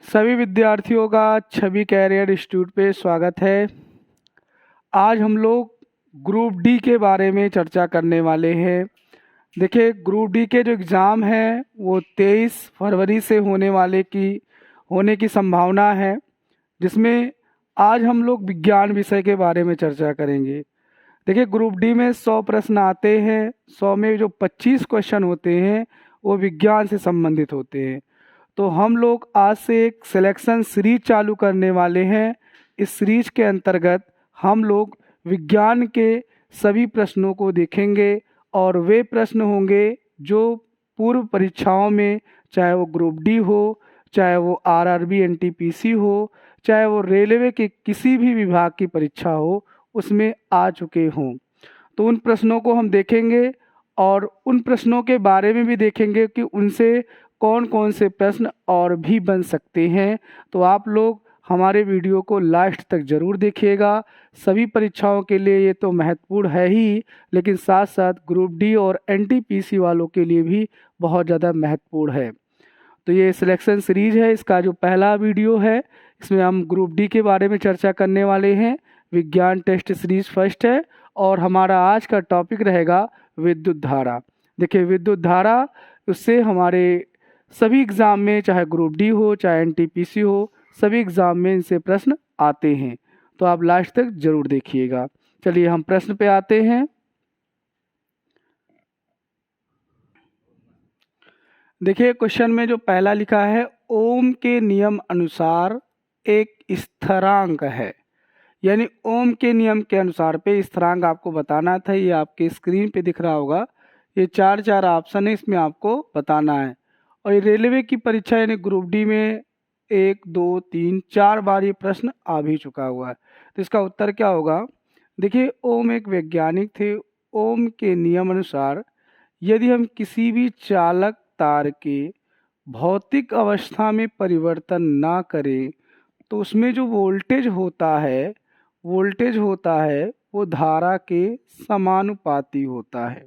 सभी विद्यार्थियों का छवि कैरियर इंस्टीट्यूट पे स्वागत है। आज हम लोग ग्रुप डी के बारे में चर्चा करने वाले हैं। देखिए, ग्रुप डी के जो एग्ज़ाम हैं वो 23 फरवरी से होने की संभावना है, जिसमें आज हम लोग विज्ञान विषय के बारे में चर्चा करेंगे। देखिए, ग्रुप डी में 100 प्रश्न आते हैं। 100 में जो 25 क्वेश्चन होते हैं वो विज्ञान से संबंधित होते हैं। तो हम लोग आज से एक सिलेक्शन सीरीज चालू करने वाले हैं। इस सीरीज के अंतर्गत हम लोग विज्ञान के सभी प्रश्नों को देखेंगे और वे प्रश्न होंगे जो पूर्व परीक्षाओं में, चाहे वो ग्रुप डी हो, चाहे वो आरआरबी एनटीपीसी हो, चाहे वो रेलवे के किसी भी विभाग की परीक्षा हो, उसमें आ चुके हों। तो उन प्रश्नों को हम देखेंगे और उन प्रश्नों के बारे में भी देखेंगे कि उनसे कौन कौन से प्रश्न और भी बन सकते हैं। तो आप लोग हमारे वीडियो को लास्ट तक ज़रूर देखिएगा। सभी परीक्षाओं के लिए ये तो महत्वपूर्ण है ही, लेकिन साथ साथ ग्रुप डी और एनटीपीसी वालों के लिए भी बहुत ज़्यादा महत्वपूर्ण है। तो ये सिलेक्शन सीरीज है, इसका जो पहला वीडियो है इसमें हम ग्रुप डी के बारे में चर्चा करने वाले हैं। विज्ञान टेस्ट सीरीज फर्स्ट है और हमारा आज का टॉपिक रहेगा विद्युत धारा। देखिए, विद्युत धारा, उससे हमारे सभी एग्ज़ाम में, चाहे ग्रुप डी हो चाहे एनटीपीसी हो, सभी एग्ज़ाम में इनसे प्रश्न आते हैं। तो आप लास्ट तक ज़रूर देखिएगा। चलिए हम प्रश्न पे आते हैं। देखिए, क्वेश्चन में जो पहला लिखा है, ओम के नियम अनुसार एक स्थिरांक है, यानी ओम के नियम के अनुसार पे स्थिरांक आपको बताना था। ये आपके स्क्रीन पे दिख रहा होगा। ये चार ऑप्शन है, इसमें आपको बताना है। और ये रेलवे की परीक्षा यानी ग्रुप डी में 1, 2, 3, 4 बार ये प्रश्न आ भी चुका हुआ है। तो इसका उत्तर क्या होगा? देखिए, ओम एक वैज्ञानिक थे। ओम के नियम अनुसार यदि हम किसी भी चालक तार के भौतिक अवस्था में परिवर्तन ना करें तो उसमें जो वोल्टेज होता है वो धारा के समानुपाती होता है।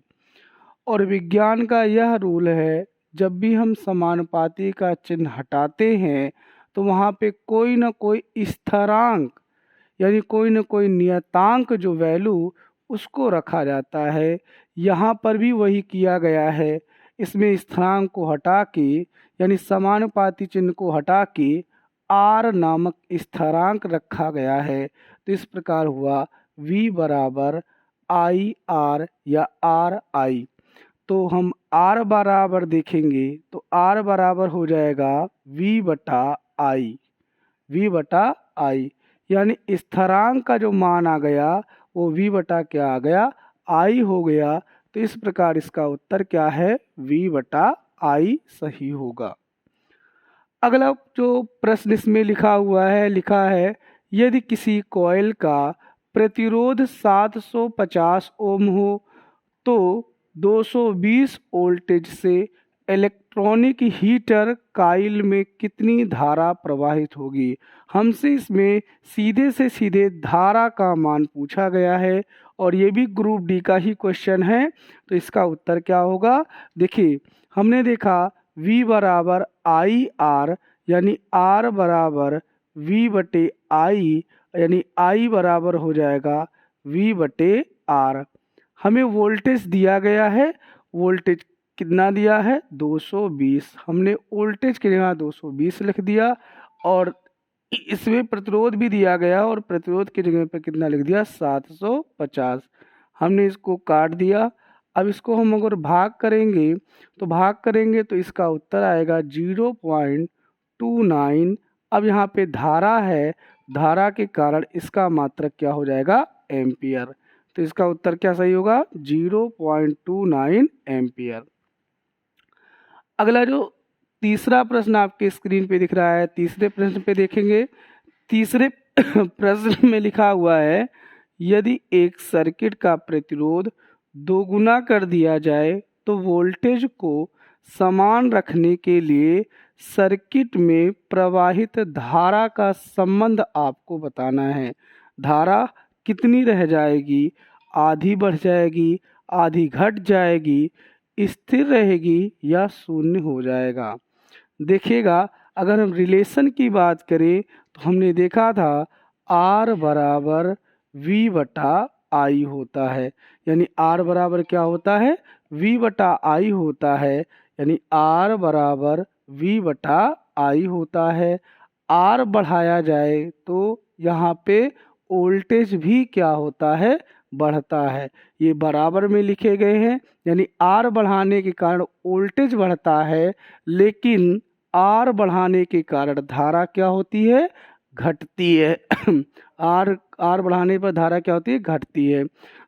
और विज्ञान का यह रूल है, जब भी हम समानुपाती का चिन्ह हटाते हैं तो वहाँ पे कोई ना कोई स्थिरांक यानी कोई ना कोई नियतांक जो वैल्यू, उसको रखा जाता है। यहाँ पर भी वही किया गया है। इसमें स्थिरांक को हटा के यानी समानुपाती चिन्ह को हटा के आर नामक स्थिरांक रखा गया है। तो इस प्रकार हुआ V बराबर आई आर या आर आई। तो हम R बराबर देखेंगे तो R बराबर हो जाएगा V बटा आई, यानी स्थिरांक का जो मान आ गया वो V बटा क्या आ गया, I हो गया। तो इस प्रकार इसका उत्तर क्या है, V बटा I सही होगा। अगला जो प्रश्न इसमें लिखा है यदि किसी कॉइल का प्रतिरोध 750 ओम हो तो 220 वोल्टेज से इलेक्ट्रॉनिक हीटर कॉइल में कितनी धारा प्रवाहित होगी। हमसे इसमें सीधे से सीधे धारा का मान पूछा गया है और ये भी ग्रुप डी का ही क्वेश्चन है। तो इसका उत्तर क्या होगा? देखिए, हमने देखा V बराबर आई आर, यानी R बराबर V बटे आई, यानी I बराबर हो जाएगा V बटे R। हमें वोल्टेज दिया गया है, वोल्टेज कितना दिया है, 220। हमने वोल्टेज के जगह 220 लिख दिया और इसमें प्रतिरोध भी दिया गया और प्रतिरोध की जगह पर कितना लिख दिया, 750। हमने इसको काट दिया। अब इसको हम अगर भाग करेंगे तो इसका उत्तर आएगा 0.29। अब यहाँ पे धारा है, धारा के कारण इसका मात्रक क्या हो जाएगा, एम्पियर। तो इसका उत्तर क्या सही होगा, 0.29 एम्पियर। अगला जो तीसरा प्रश्न आपके स्क्रीन पे दिख रहा है, तीसरे प्रश्न पे देखेंगे। तीसरे प्रश्न में लिखा हुआ है, यदि एक सर्किट का प्रतिरोध दोगुना कर दिया जाए तो वोल्टेज को समान रखने के लिए सर्किट में प्रवाहित धारा का संबंध आपको बताना है। धारा कितनी रह जाएगी, आधी बढ़ जाएगी, आधी घट जाएगी, स्थिर रहेगी या शून्य हो जाएगा। देखिएगा, अगर हम रिलेशन की बात करें तो हमने देखा था R बराबर V बटा I होता है, यानी R बराबर क्या होता है, V बटा I होता है, यानी R बराबर V बटा I होता है। R बढ़ाया जाए तो यहाँ पे वोल्टेज भी क्या होता है, बढ़ता है। ये बराबर में लिखे गए हैं, यानी R बढ़ाने के कारण वोल्टेज बढ़ता है, लेकिन R बढ़ाने के कारण धारा क्या होती है, घटती है। R बढ़ाने पर धारा क्या होती है, घटती है।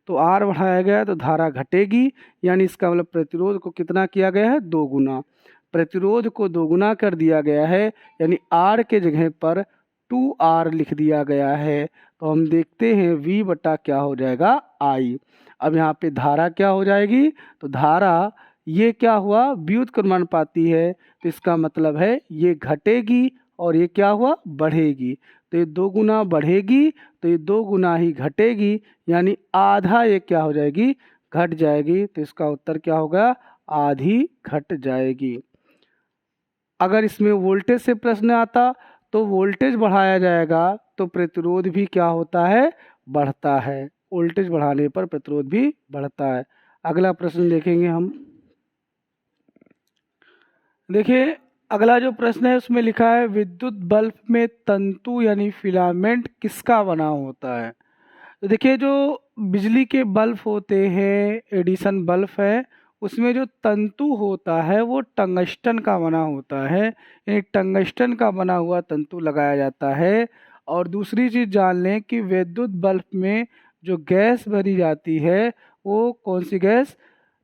तो R बढ़ाया गया तो धारा घटेगी, यानी इसका मतलब प्रतिरोध को कितना किया गया है, 2 गुना। प्रतिरोध को 2 गुना कर दिया गया है, यानी R के जगह पर 2R लिख दिया गया है। तो हम देखते हैं V बटा क्या हो जाएगा, I। अब यहाँ पे धारा क्या हो जाएगी, तो धारा ये क्या हुआ, व्युत्क्रमानुपाती है, तो इसका मतलब है ये घटेगी और ये क्या हुआ, बढ़ेगी। तो ये 2 गुना बढ़ेगी तो ये 2 गुना ही घटेगी, यानी आधा ये क्या हो जाएगी, घट जाएगी। तो इसका उत्तर क्या होगा, आधी घट जाएगी। अगर इसमें वोल्टेज से प्रश्न आता तो वोल्टेज बढ़ाया जाएगा तो प्रतिरोध भी क्या होता है, बढ़ता है। वोल्टेज बढ़ाने पर प्रतिरोध भी बढ़ता है। अगला प्रश्न देखेंगे हम। देखिए अगला जो प्रश्न है उसमें लिखा है विद्युत बल्ब में तंतु यानी फिलामेंट किसका बना होता है। तो देखिए जो बिजली के बल्ब होते हैं, एडिसन बल्ब है, उसमें जो तंतु होता है वो टंगस्टन का बना होता है, यानी टंगस्टन का बना हुआ तंतु लगाया जाता है। और दूसरी चीज़ जान लें कि विद्युत बल्ब में जो गैस भरी जाती है वो कौन सी गैस,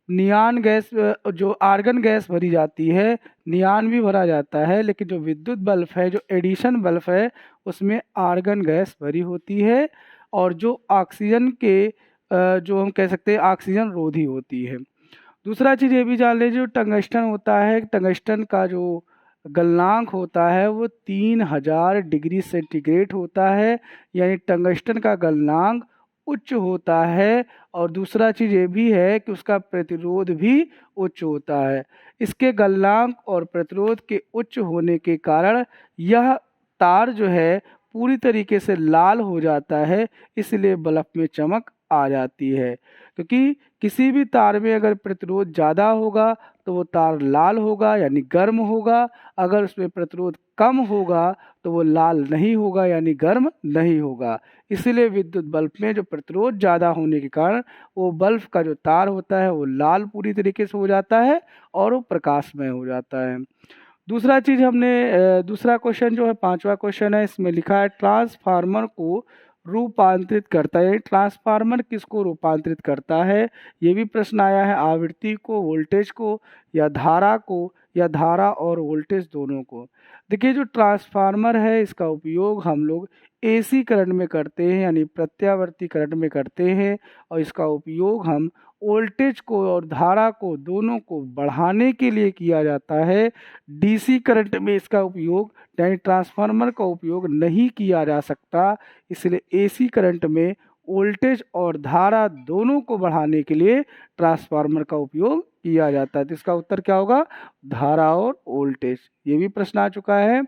नियान गैस, जो आर्गन गैस भरी जाती है, नियान भी भरा जाता है, लेकिन जो विद्युत बल्ब है, जो एडिशन बल्ब है, उसमें आर्गन गैस भरी होती है और जो ऑक्सीजन के जो हम कह सकते हैं ऑक्सीजन रोधी होती है। दूसरा चीज़ ये भी जान लीजिए, जो टंगस्टन होता है, टंगस्टन का जो गलनांक होता है वो 3000 डिग्री सेंटीग्रेड होता है, यानी टंगस्टन का गलनांक उच्च होता है। और दूसरा चीज़ ये भी है कि उसका प्रतिरोध भी उच्च होता है। इसके गलनांक और प्रतिरोध के उच्च होने के कारण यह तार जो है पूरी तरीके से लाल हो जाता है, इसलिए बल्ब में चमक आ जाती है। क्योंकि किसी भी तार में अगर प्रतिरोध ज़्यादा होगा तो वो तार लाल होगा यानी गर्म होगा, अगर उसमें प्रतिरोध कम होगा तो वो लाल नहीं होगा यानी गर्म नहीं होगा। इसीलिए विद्युत बल्ब में जो प्रतिरोध ज़्यादा होने के कारण वो बल्ब का जो तार होता है वो लाल पूरी तरीके से हो जाता है और वो प्रकाशमय हो जाता है। दूसरा चीज़ हमने दूसरा क्वेश्चन जो है 5वां क्वेश्चन है, इसमें लिखा है ट्रांसफार्मर को रूपांतरित करता है। ट्रांसफार्मर किसको रूपांतरित करता है, ये भी प्रश्न आया है। आवृत्ति को, वोल्टेज को, या धारा को, या धारा और वोल्टेज दोनों को। देखिए जो ट्रांसफार्मर है इसका उपयोग हम लोग एसी करंट में करते हैं, यानी प्रत्यावर्ती करंट में करते हैं, और इसका उपयोग हम वोल्टेज को और धारा को दोनों को बढ़ाने के लिए किया जाता है। डीसी करंट में इसका उपयोग, यानी ट्रांसफार्मर का उपयोग नहीं किया जा सकता, इसलिए एसी करंट में वोल्टेज और धारा दोनों को बढ़ाने के लिए ट्रांसफार्मर का उपयोग किया जाता है। तो इसका उत्तर क्या होगा, धारा और वोल्टेज। ये भी प्रश्न आ चुका है।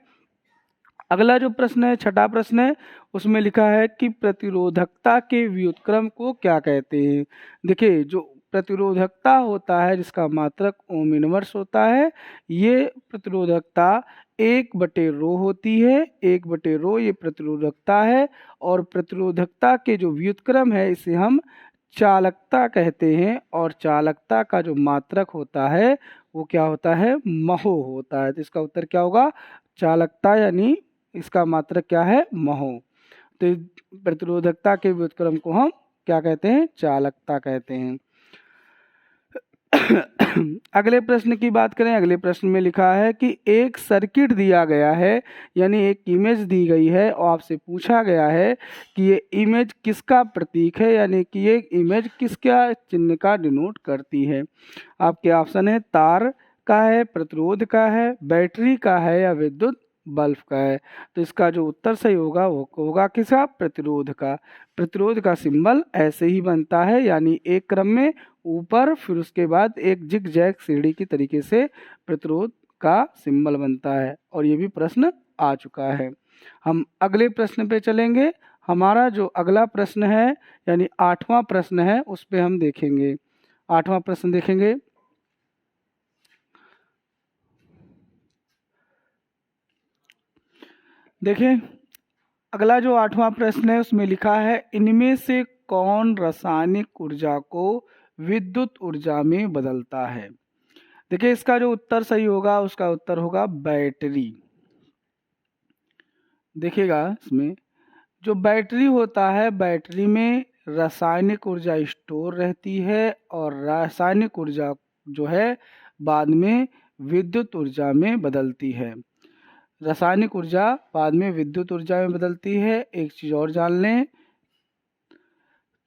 अगला जो प्रश्न है, छठा प्रश्न है, उसमें लिखा है कि प्रतिरोधकता के व्युत्क्रम को क्या कहते हैं। देखिए जो प्रतिरोधकता होता है जिसका मात्रक ओम इनवर्स होता है, ये प्रतिरोधकता 1/ρ होती है। 1/ρ ये प्रतिरोधकता है, और प्रतिरोधकता के जो व्युत्क्रम है इसे हम चालकता कहते हैं, और चालकता का जो मात्रक होता है वो क्या होता है, महो होता है। तो इसका उत्तर क्या होगा, चालकता, यानी इसका मात्रक क्या है, महो। तो प्रतिरोधकता के व्युत्क्रम को हम क्या कहते हैं, चालकता कहते हैं। अगले प्रश्न की बात करें। अगले प्रश्न में लिखा है कि एक सर्किट दिया गया है, यानी एक इमेज दी गई है, और आपसे पूछा गया है कि ये इमेज किसका प्रतीक है, यानी कि ये इमेज किसका चिन्ह का डिनोट करती है। आपके ऑप्शन है तार का है, प्रतिरोध का है, बैटरी का है, या विद्युत बल्ब का है। तो इसका जो उत्तर सही होगा वो होगा किसका, प्रतिरोध का। प्रतिरोध का सिंबल ऐसे ही बनता है, यानी एक क्रम में ऊपर, फिर उसके बाद एक जिग जैग सीढ़ी की तरीके से प्रतिरोध का सिंबल बनता है, और ये भी प्रश्न आ चुका है। हम अगले प्रश्न पे चलेंगे। हमारा जो अगला प्रश्न है यानी 8वां प्रश्न है, उस पे हम देखेंगे। 8वां प्रश्न देखेंगे। देखिए, अगला जो 8वां प्रश्न है उसमें लिखा है, इनमें से कौन रासायनिक ऊर्जा को विद्युत ऊर्जा में बदलता है। देखिए, इसका जो उत्तर सही होगा उसका उत्तर होगा बैटरी। देखिएगा, इसमें जो बैटरी होता है, बैटरी में रासायनिक ऊर्जा स्टोर रहती है, और रासायनिक ऊर्जा जो है बाद में विद्युत ऊर्जा में बदलती है। रासायनिक ऊर्जा बाद में विद्युत ऊर्जा में बदलती है। एक चीज़ और जान लें,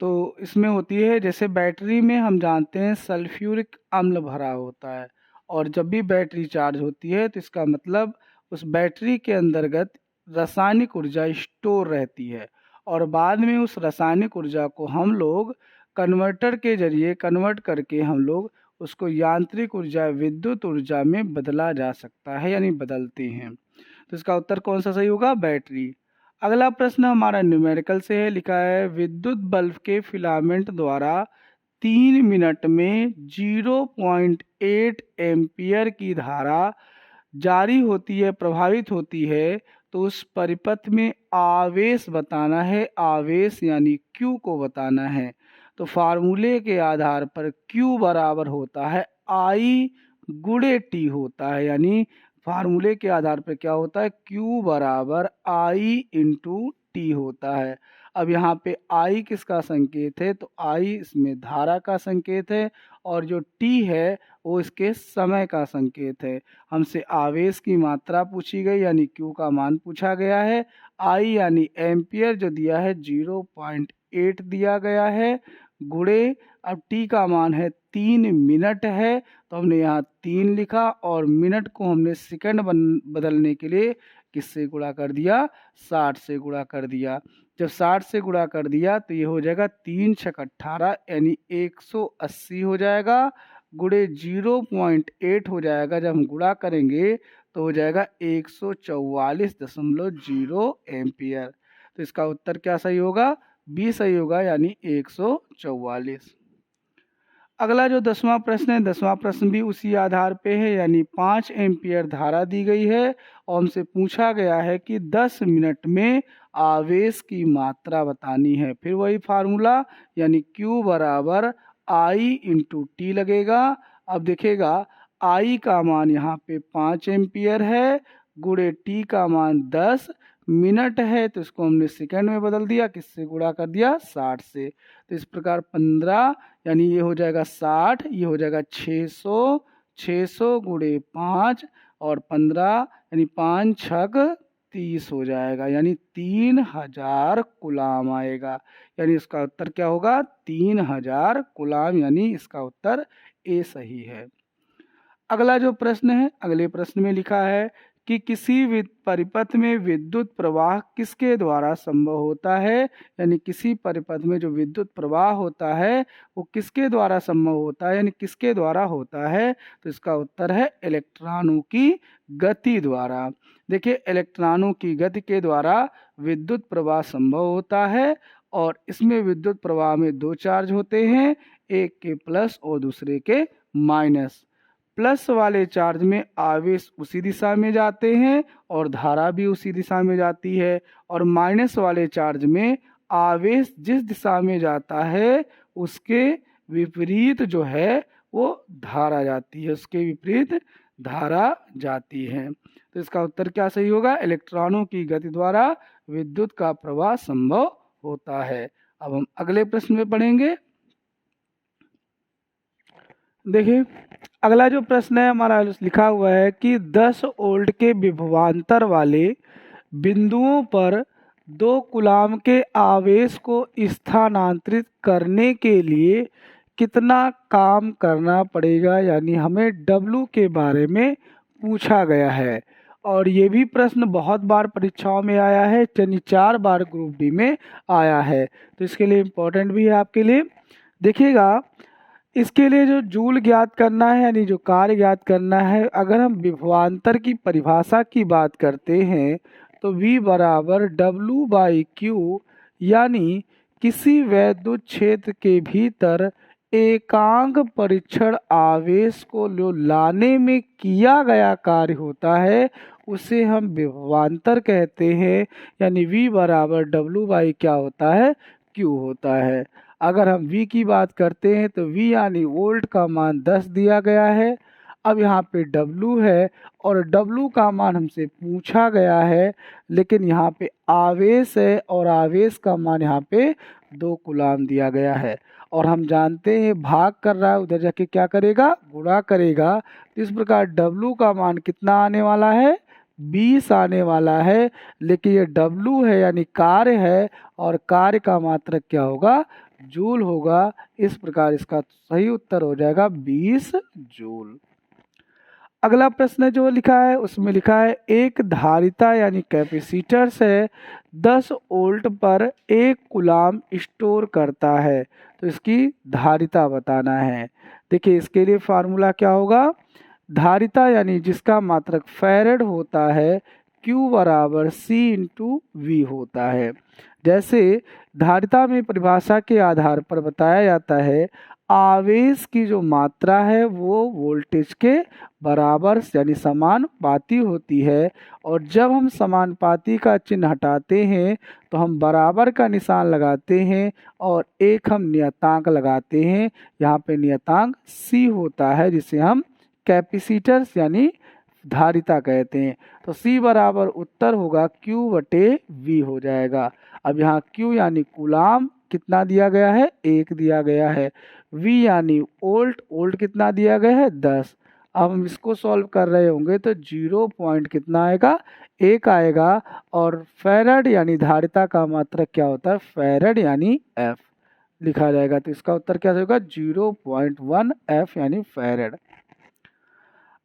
तो इसमें होती है, जैसे बैटरी में हम जानते हैं सल्फ्यूरिक अम्ल भरा होता है, और जब भी बैटरी चार्ज होती है तो इसका मतलब उस बैटरी के अंतर्गत रासायनिक ऊर्जा स्टोर रहती है, और बाद में उस रासायनिक ऊर्जा को हम लोग कन्वर्टर के जरिए कन्वर्ट करके हम लोग उसको यांत्रिक ऊर्जा विद्युत ऊर्जा में बदला जा सकता है, यानी बदलते हैं। तो इसका उत्तर कौन सा सही होगा, बैटरी। अगला प्रश्न हमारा न्यूमेरिकल से है। लिखा है, विद्युत बल्ब के फिलामेंट द्वारा 3 मिनट में 0.8 एम्पियर की धारा जारी होती है, प्रभावित होती है, तो उस परिपथ में आवेश बताना है। आवेश यानी Q को बताना है। तो फार्मूले के आधार पर Q बराबर होता है I गुणे T होता है, यानी फार्मूले के आधार पर क्या होता है, Q बराबर I इंटू टी होता है। अब यहाँ पे I किसका संकेत है, तो I इसमें धारा का संकेत है, और जो T है वो इसके समय का संकेत है। हमसे आवेश की मात्रा पूछी गई, यानी Q का मान पूछा गया है। I यानी एम्पियर जो दिया है 0.8 दिया गया है, गुणे अब T का मान है 3 मिनट है, तो हमने यहाँ 3 लिखा, और मिनट को हमने सेकंड बदलने के लिए किससे गुणा कर दिया, 60 से गुणा कर दिया। जब 60 से गुणा कर दिया तो ये हो जाएगा 3 छक 18 यानी 180 हो जाएगा, गुणे 0.8 हो जाएगा। जब हम गुणा करेंगे तो हो जाएगा 144.0 एम्पियर। तो इसका उत्तर क्या सही होगा, बी सही होगा, यानी 144। अगला जो 10वां प्रश्न है, 10वां प्रश्न भी उसी आधार पे है, यानी 5 एम्पियर धारा दी गई है, और हमसे पूछा गया है कि 10 मिनट में आवेश की मात्रा बतानी है। फिर वही फार्मूला, यानी Q बराबर I इंटू टी लगेगा। अब देखिएगा, I का मान यहाँ पे 5 एम्पियर है, गुणे T का मान 10 मिनट है, तो इसको हमने सेकंड में बदल दिया, किससे गुणा कर दिया, 60 से। तो इस प्रकार 15 यानी ये हो जाएगा 60, ये हो जाएगा 600 गुणे 5 और 15 यानी 5 छक 30 हो जाएगा, यानी 3000 कूलाम आएगा। यानी इसका उत्तर क्या होगा, 3000 कूलाम, यानी इसका उत्तर ए सही है। अगला जो प्रश्न है, अगले प्रश्न में लिखा है कि किसी परिपथ में विद्युत प्रवाह किसके द्वारा संभव होता है, यानी किसी परिपथ में जो विद्युत प्रवाह होता है वो किसके द्वारा संभव होता है, यानी किसके द्वारा होता है। तो इसका उत्तर है इलेक्ट्रॉनों की गति द्वारा। देखिए, इलेक्ट्रॉनों की गति के द्वारा विद्युत प्रवाह संभव होता है, और इसमें विद्युत प्रवाह में 2 चार्ज होते हैं, एक के प्लस और दूसरे के माइनस। प्लस वाले चार्ज में आवेश उसी दिशा में जाते हैं और धारा भी उसी दिशा में जाती है, और माइनस वाले चार्ज में आवेश जिस दिशा में जाता है उसके विपरीत जो है वो धारा जाती है, उसके विपरीत धारा जाती है। तो इसका उत्तर क्या सही होगा, इलेक्ट्रॉनों की गति द्वारा विद्युत का प्रवाह संभव होता है। अब हम अगले प्रश्न में पढ़ेंगे। देखिए, अगला जो प्रश्न है हमारा लिखा हुआ है कि 10 वोल्ट के विभवांतर वाले बिंदुओं पर 2 कूलाम के आवेश को स्थानांतरित करने के लिए कितना काम करना पड़ेगा, यानी हमें W के बारे में पूछा गया है। और ये भी प्रश्न बहुत बार परीक्षाओं में आया है, यानी 4 बार ग्रुप डी में आया है, तो इसके लिए इम्पोर्टेंट भी है आपके लिए। देखिएगा, इसके लिए जो जूल ज्ञात करना है यानी जो कार्य ज्ञात करना है, अगर हम विभवांतर की परिभाषा की बात करते हैं तो V बराबर W/Q, यानी किसी वैद्युत क्षेत्र के भीतर एकांक परीक्षण आवेश को जो लाने में किया गया कार्य होता है उसे हम विभवांतर कहते हैं। यानी V बराबर W क्या होता है, Q होता है। अगर हम V की बात करते हैं तो V यानी वोल्ट का मान 10 दिया गया है। अब यहाँ पे W है और W का मान हमसे पूछा गया है, लेकिन यहाँ पे आवेश है और आवेश का मान यहाँ पे 2 कूलाम दिया गया है। और हम जानते हैं भाग कर रहा है, उधर जाके क्या करेगा, गुणा करेगा। तो इस प्रकार W का मान कितना आने वाला है, 20 आने वाला है। लेकिन ये W है यानी कार्य है और कार्य का मात्रक क्या होगा, जूल होगा। इस प्रकार इसका सही उत्तर हो जाएगा 20 जूल। अगला प्रश्न जो लिखा है उसमें लिखा है एक धारिता यानी कैपेसिटर से 10 वोल्ट पर 1 कूलाम स्टोर करता है, तो इसकी धारिता बताना है। देखिए इसके लिए फार्मूला क्या होगा, धारिता यानी जिसका मात्रक फैरेड होता है, Q बराबर C/V होता है। जैसे धारिता में परिभाषा के आधार पर बताया जाता है आवेश की जो मात्रा है वो वोल्टेज के बराबर यानी समानुपाती होती है, और जब हम समानुपाती का चिन्ह हटाते हैं तो हम बराबर का निशान लगाते हैं और एक हम नियतांक लगाते हैं। यहाँ पे नियतांक C होता है जिसे हम कैपेसिटर्स यानी धारिता कहते हैं। तो C बराबर उत्तर होगा Q/V हो जाएगा। अब यहाँ Q यानी कूलाम कितना दिया गया है, 1 दिया गया है। V यानी वोल्ट, वोल्ट कितना दिया गया है, 10। अब हम इसको सॉल्व कर रहे होंगे तो 0 पॉइंट कितना आएगा, 1 आएगा। और फैराड यानी धारिता का मात्रक क्या होता है, फैराड यानी F लिखा जाएगा। तो इसका उत्तर क्या होगा, 0.1 F यानी फैराड।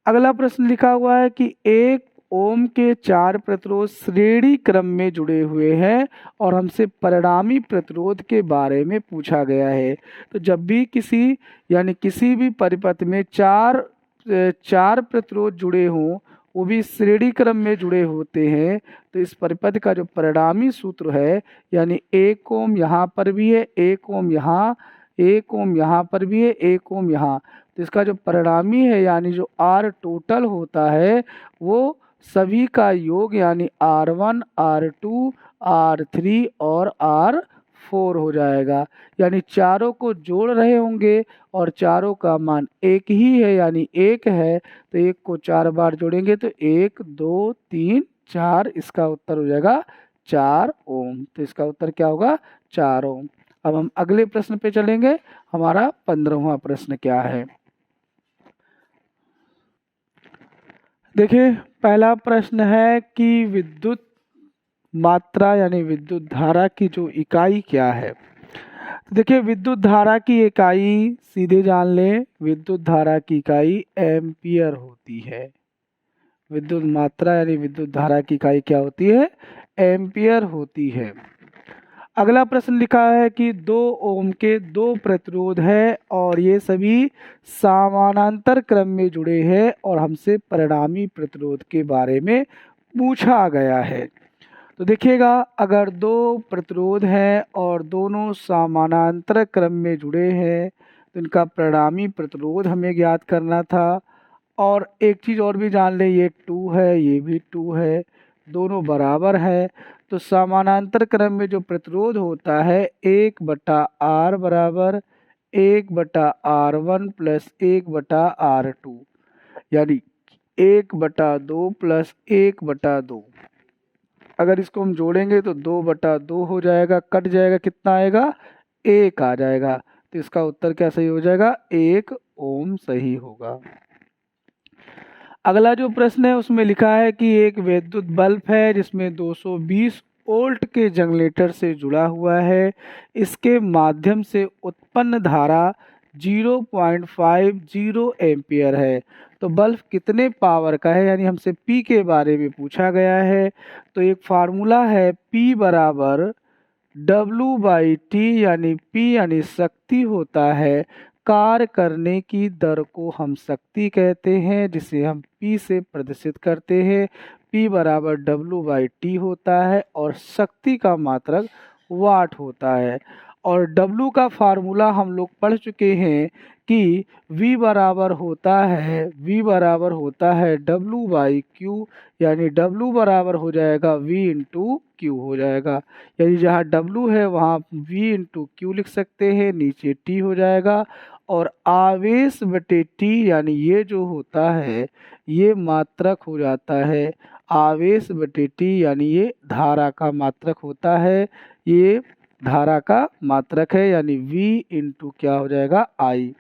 अगला प्रश्न लिखा हुआ है कि 1 ओम के 4 प्रतिरोध श्रेणी क्रम में जुड़े हुए हैं और हमसे परिणामी प्रतिरोध के बारे में पूछा गया है। तो जब भी किसी भी परिपथ में चार प्रतिरोध जुड़े हों, वो भी श्रेणी क्रम में जुड़े होते हैं, तो इस परिपथ का जो परिणामी सूत्र है यानी 1 ओम यहाँ पर भी है, 1 ओम यहाँ, 1 ओम यहाँ पर भी है, 1 ओम यहाँ, तो इसका जो परिणामी है यानी जो R टोटल होता है वो सभी का योग यानी R1, R2, R3 और R4 हो जाएगा। यानी चारों को जोड़ रहे होंगे और चारों का मान एक ही है यानी 1 है, तो 1 को 4 बार जोड़ेंगे तो 1, 2, 3, 4, इसका उत्तर हो जाएगा 4 ओम। तो इसका उत्तर क्या होगा, 4 ओम। अब हम अगले प्रश्न पे चलेंगे। हमारा 15वां प्रश्न क्या है, देखिए पहला प्रश्न है कि विद्युत मात्रा यानी विद्युत धारा की जो इकाई क्या है। तो देखिए विद्युत धारा की इकाई सीधे जान लें, विद्युत धारा की इकाई एम्पियर होती है। विद्युत मात्रा यानी विद्युत धारा की इकाई क्या होती है, एम्पियर होती है। अगला प्रश्न लिखा है कि 2 ओम के 2 प्रतिरोध है और ये सभी समानांतर क्रम में जुड़े हैं और हमसे परिणामी प्रतिरोध के बारे में पूछा गया है। तो देखिएगा अगर 2 प्रतिरोध हैं और दोनों समानांतर क्रम में जुड़े हैं तो इनका परिणामी प्रतिरोध हमें ज्ञात करना था। और एक चीज़ और भी जान लें, ये 2 है, ये भी 2 है, दोनों बराबर है। तो समानांतर क्रम में जो प्रतिरोध होता है 1/R बराबर 1/R1 प्लस 1/R2, यानी 1/2 प्लस 1/2। अगर इसको हम जोड़ेंगे तो 2/2 हो जाएगा, कट जाएगा, कितना आएगा, 1 आ जाएगा। तो इसका उत्तर क्या सही हो जाएगा, 1 ओम सही होगा। अगला जो प्रश्न है उसमें लिखा है कि एक विद्युत बल्ब है जिसमें 220 वोल्ट के जनरेटर से जुड़ा हुआ है। इसके माध्यम से उत्पन्न धारा 0.50 एम्पियर है। तो बल्ब कितने पावर का है, यानी हमसे P के बारे में पूछा गया है। तो एक फार्मूला है P बराबर W/T, यानी P यानी शक्ति होता है कार्य करने की दर को हम शक्ति कहते हैं, जिसे हम P से प्रदर्शित करते हैं। P बराबर W/T होता है और शक्ति का मात्रक वाट होता है। और W का फार्मूला हम लोग पढ़ चुके हैं कि V बराबर होता है W/Q, यानी W बराबर हो जाएगा V इंटू Q हो जाएगा। यानी जहाँ W है वहाँ V इंटू Q लिख सकते हैं, नीचे T हो जाएगा। और आवेश बटे T यानी ये जो होता है ये मात्रक हो जाता है। आवेश बटे T यानी ये धारा का मात्रक होता है, ये धारा का मात्रक है, यानी V इंटू क्या हो जाएगा I।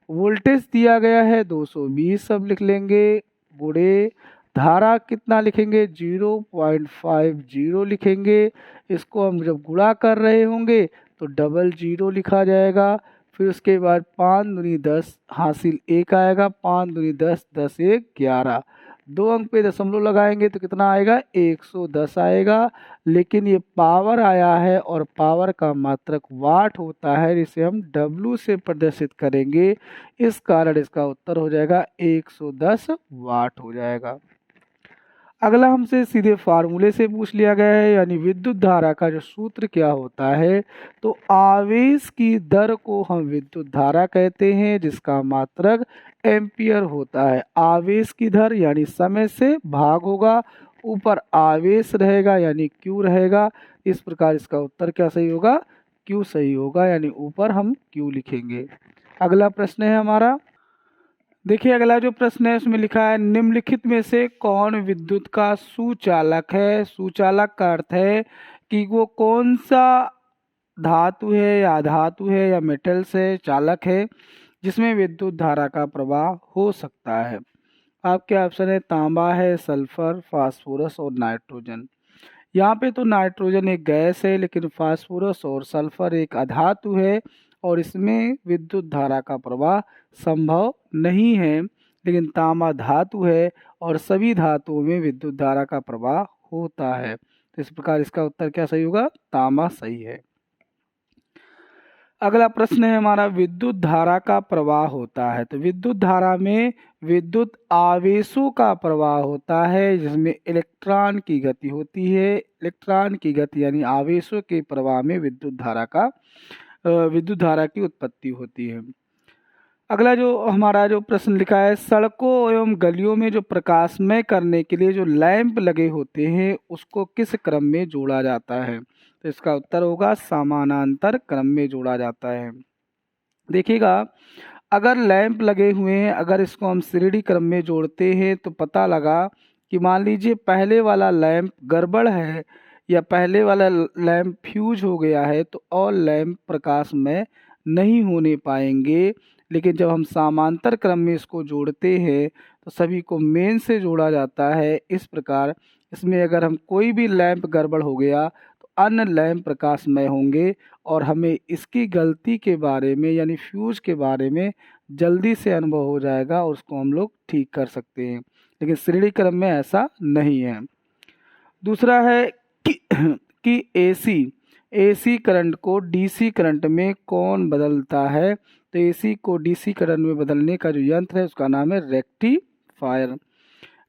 वोल्टेज दिया गया है 220, सब लिख लेंगे, गुणे धारा कितना लिखेंगे 0.50 लिखेंगे। इसको हम जब गुणा कर रहे होंगे तो 00 लिखा जाएगा। फिर उसके बाद 5 दूनी 10 हासिल 1 आएगा, 5 दूनी 10, 10 1 11। 2 अंक पे दशमलव लगाएंगे तो कितना आएगा 110 आएगा। लेकिन ये पावर आया है और पावर का मात्रक वाट होता है, जिसे हम W से प्रदर्शित करेंगे। इस कारण इसका उत्तर हो जाएगा 110 वाट हो जाएगा। अगला हमसे सीधे फार्मूले से पूछ लिया गया है, यानी विद्युत धारा का जो सूत्र क्या होता है। तो आवेश की दर को हम विद्युत धारा कहते हैं, जिसका मात्रक एम्पियर होता है। आवेश की दर यानी समय से भाग होगा, ऊपर आवेश रहेगा यानी Q रहेगा। इस प्रकार इसका उत्तर क्या सही होगा, Q सही होगा, यानी ऊपर हम Q लिखेंगे। अगला प्रश्न है हमारा, देखिए अगला जो प्रश्न है उसमें लिखा है निम्नलिखित में से कौन विद्युत का सुचालक है। सुचालक का अर्थ है कि वो कौन सा धातु है या अधातु है या मेटल से चालक है जिसमें विद्युत धारा का प्रवाह हो सकता है। आपके ऑप्शन है तांबा है, सल्फर, फास्फोरस और नाइट्रोजन। यहाँ पे तो नाइट्रोजन एक गैस है, लेकिन फास्फोरस और सल्फर एक अधातु है और इसमें विद्युत धारा का प्रवाह संभव नहीं है। लेकिन तांबा धातु है और सभी धातुओं में विद्युत धारा का प्रवाह होता है। तो इस प्रकार इसका उत्तर क्या सही होगा, तांबा सही है। अगला प्रश्न है हमारा, विद्युत धारा का प्रवाह होता है। तो विद्युत धारा में विद्युत आवेशों का प्रवाह होता है, जिसमें इलेक्ट्रॉन की गति होती है। इलेक्ट्रॉन की गति यानी आवेशों के प्रवाह में विद्युत धारा की उत्पत्ति होती है। अगला जो हमारा जो प्रश्न लिखा है, सड़कों एवं गलियों में जो प्रकाशमय करने के लिए जो लैंप लगे होते हैं उसको किस क्रम में जोड़ा जाता है। तो इसका उत्तर होगा समानांतर क्रम में जोड़ा जाता है। देखिएगा, अगर लैंप लगे हुए हैं, अगर इसको हम श्रेणी क्रम में जोड़ते हैं तो पता लगा कि मान लीजिए पहले वाला लैंप गड़बड़ है या पहले वाला लैंप फ्यूज हो गया है तो और लैंप प्रकाशमय नहीं होने पाएंगे। लेकिन जब हम समांतर क्रम में इसको जोड़ते हैं तो सभी को मेन से जोड़ा जाता है। इस प्रकार इसमें अगर हम कोई भी लैंप गड़बड़ हो गया तो अन्य लैंप प्रकाशमय होंगे और हमें इसकी गलती के बारे में यानी फ्यूज के बारे में जल्दी से अनुभव हो जाएगा और उसको हम लोग ठीक कर सकते हैं। लेकिन श्रेणी क्रम में ऐसा नहीं है। दूसरा है कि एसी करंट को डीसी करंट में कौन बदलता है। तो एसी को डीसी करंट में बदलने का जो यंत्र है उसका नाम है रेक्टिफायर।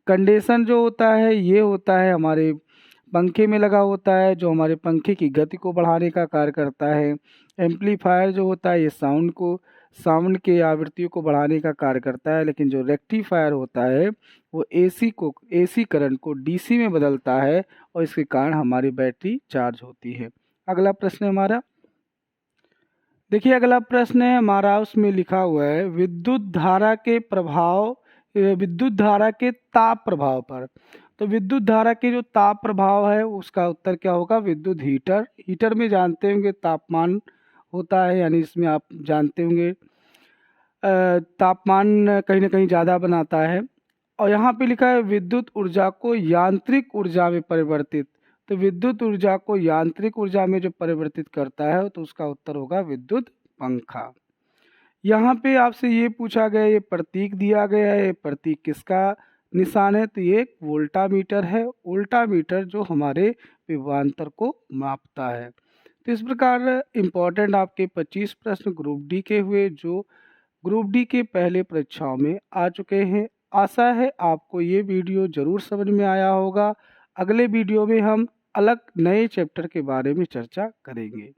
कंडेंसर जो होता है ये होता है हमारे पंखे में लगा होता है, जो हमारे पंखे की गति को बढ़ाने का कार्य करता है। एम्पलीफायर जो होता है ये साउंड के आवृत्तियों को बढ़ाने का कार्य करता है। लेकिन जो रेक्टिफायर होता है वो एसी करंट को डीसी में बदलता है और इसके कारण हमारी बैटरी चार्ज होती है। अगला प्रश्न है हमारा, देखिए अगला प्रश्न है हमारा, उसमें लिखा हुआ है विद्युत धारा के ताप प्रभाव पर। तो विद्युत धारा के जो ताप प्रभाव है उसका उत्तर क्या होगा, विद्युत हीटर में जानते होंगे तापमान होता है, यानी इसमें आप जानते होंगे तापमान कहीं ना कहीं ज़्यादा बनाता है। और यहाँ पे लिखा है विद्युत ऊर्जा को यांत्रिक ऊर्जा में परिवर्तित। तो विद्युत ऊर्जा को यांत्रिक ऊर्जा में जो परिवर्तित करता है तो उसका उत्तर होगा विद्युत पंखा। यहाँ पे आपसे ये पूछा गया, ये प्रतीक दिया गया है, ये प्रतीक किसका निशान है। तो ये एक वोल्टामीटर है। वोल्टामीटर जो हमारे विभवांतर को मापता है। तो इस प्रकार इम्पोर्टेंट आपके 25 प्रश्न ग्रुप डी के हुए जो ग्रुप डी के पहले परीक्षाओं में आ चुके हैं। आशा है आपको ये वीडियो ज़रूर समझ में आया होगा। अगले वीडियो में हम अलग नए चैप्टर के बारे में चर्चा करेंगे।